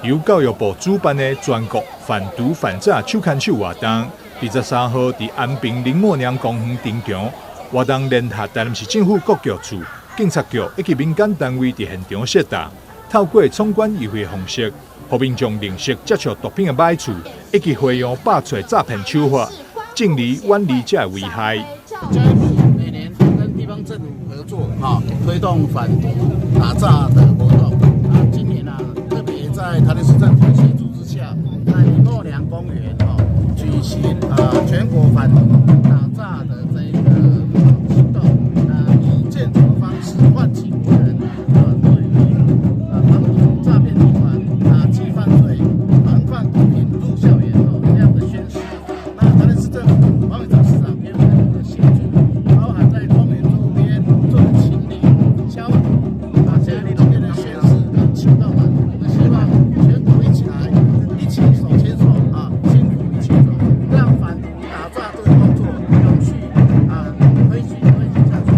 由教育部主办的全国反毒反诈手牵手活动，23号在安平林默娘公园登场。活动联合台南市政府各局处、警察局以及民间单位伫现场设达，透过闯关优惠方式，让民众认识接触毒品的歹处，以及培养百出诈骗手法，尽力远离这危害。教育部每年跟地方政府合作，推动反毒打诈的活动。今年特别在台南市政府协助之下，在林默娘公园举行全国反毒打诈的这个行动，以健走的方式唤起国人对于防堵诈骗集团、打击犯罪、防范毒品入校园这样的宣示。那台南市政府王委长市长也有很多的协助，包含在公园周边做清理、消毒，现在里面的宣示跟情报们，我们希望全国一起来，一起手牵手辛苦一起走，让反毒打诈这个工作永续推行下去。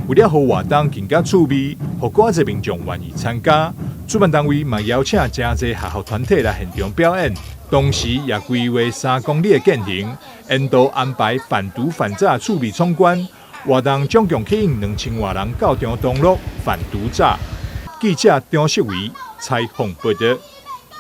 为了让活动更加趣味，让更多民众愿意参加，主办单位嘛邀请真侪学校团体来现场表演，同时也规划3公里的健行，沿途安排反毒反诈趣味闯关。活动总共吸引2000多人到场登录反毒诈。记者张世维采访报道。